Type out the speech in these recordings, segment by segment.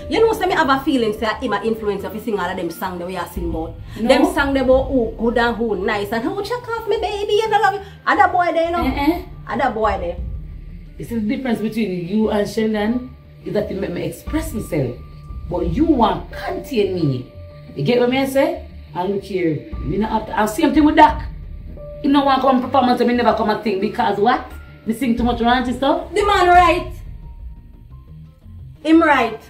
You know, say me have a feeling say him a influence if you sing all of them songs that we are singing about. No. Them songs about who good and who nice and who check off me baby and I love you. Other boy there, you know. Other boy there. You see the difference between you and Sheldon is that you make me express myself. But you want to contain me. You get what I say? And look here, me not have to, I'll same thing with Doc. He don't want to come performance and me never come and sing because what? Me sing too much ranty stuff? The man right. Him right.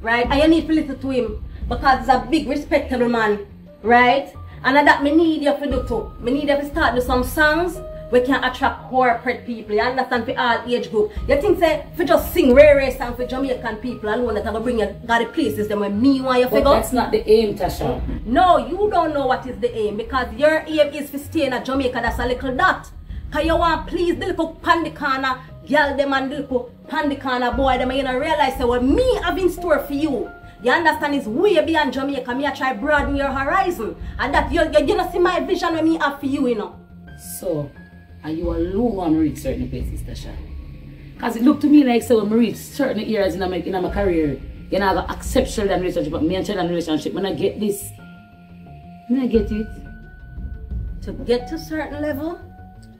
Right? And you need to listen to him. Because he's a big respectable man. Right? And that me need you to do too. Me need you to start do some songs we can attract corporate people. You understand? For all age group. You think say if you just sing rare songs for Jamaican people alone that will bring you to the places them where me want you to go? But that's not the aim, Tasha. No, you don't know what is the aim because your aim is to stay in Jamaica. That's a little dot. Cause you want please the little pandicana girl them and the little pandicana boy them and you don't realize that what me have in store for you. You understand is way beyond Jamaica. Me I try broaden your horizon. And that you don't see my vision when me have for you, you know. So are you alone when I reach certain places, Tasha? Because it looked to me like so when I reach certain areas in my career, you know I got exceptional relationship, but me and Sheldon relationship, when I get this, when I get it. To get to certain level,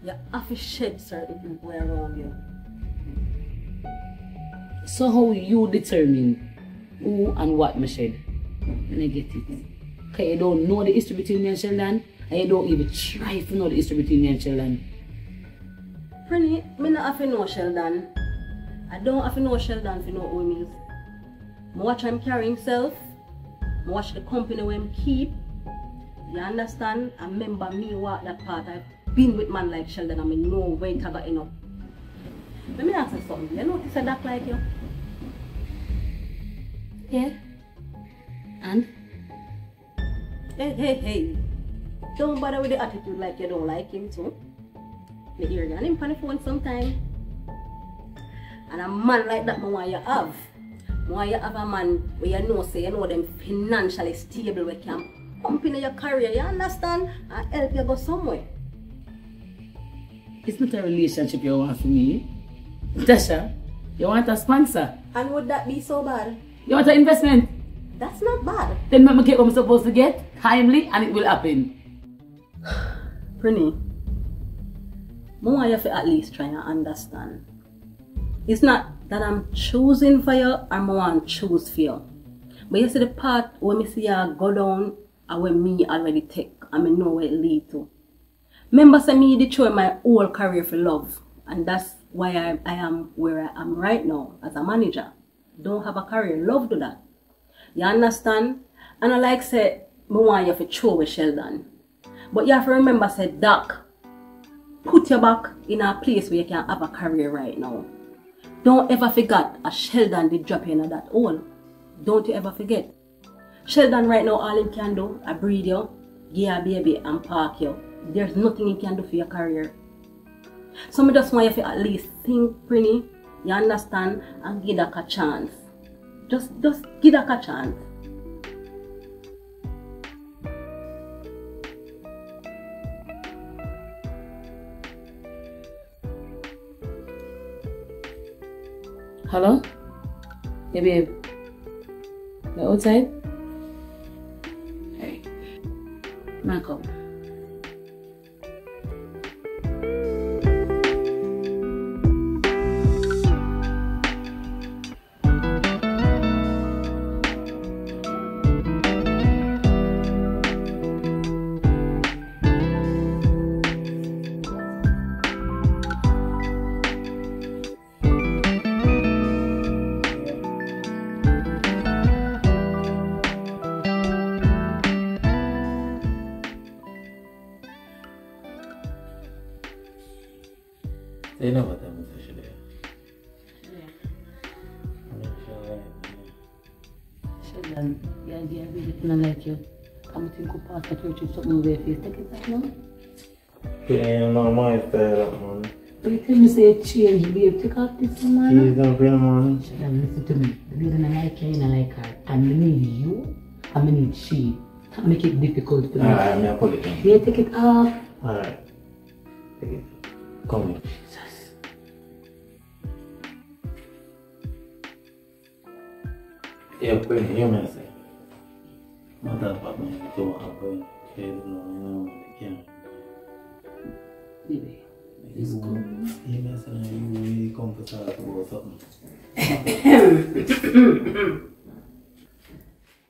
you have to shed certain people around you. So how you determine who and what me shed? When I get it. Okay, you don't know the history between me and Sheldon, and you don't even try to know the history between me and Sheldon. Prenny, me not have to know Sheldon. I don't have to know Sheldon to know who he is. I watch him carry himself. I watch the company where him keep. You understand? I remember me walk that part. I've been with man like Sheldon and I know where it got enough. Let me ask you something. You notice a duck like you? Yeah. And? Hey. Don't bother with the attitude like you don't like him too. Me hear you on him on the phone sometime. And a man like that, I want you have. I want you have a man where you know, say you know them financially stable, where can pump in your career, you understand? And help you go somewhere. It's not a relationship you want for me. Tasha, you want a sponsor. And would that be so bad? You want an investment. That's not bad. Then let me get what I'm supposed to get, timely, and it will happen. Prenny, I want you to at least try and understand. It's not that I'm choosing for you or I want to choose for you. But you see the part when I see you go down and when me already take and I know where it lead to. Remember say me did show my whole career for love. And that's why I am where I am right now as a manager. Don't have a career, love do that. You understand? And I like say, I want you to show with Sheldon. But you have to remember say, Doc, put your back in a place where you can have a career right now. Don't ever forget a Sheldon did drop you in that hole. Don't you ever forget. Sheldon right now all he can do, I breed you, give you a baby and park you. There's nothing he can do for your career. So I just want you to at least think, Prenny, you understand, and give that a chance. Just give that a chance. Hello? Hey babe. You outside? Hey. Man, come. You know what I'm saying? Sheldon, yeah, really don't like you. I'm thinking of past the church with something over your face. Take it back now. Yeah, no, my style, man. But you tell me say change, babe. Take off this man. Please don't pay, man. Sheldon, listen to me. The lady don't like you, you don't like her. And I need you, and I need she. That make it difficult for me. Alright, I'm gonna put it on. Yeah, take it off. Alright. Take it. Come here. Yeah, pretty, hear me say. What the fuck, man? You don't have to say no, you Baby, it's cool. Hear me say, you really come to talk about something.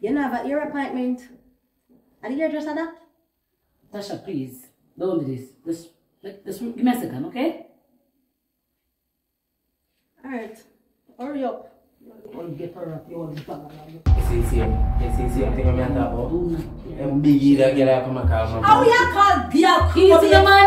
You know, have an ear appointment. Are you hairdresser that? Tasha, please, don't do this. Just give me a second, okay? Alright. Hurry up. You want to get her up, you want to blah, blah, blah. You see same thing I'm talking about? Them biggie that get up on my car. How you call girl? Easy, man.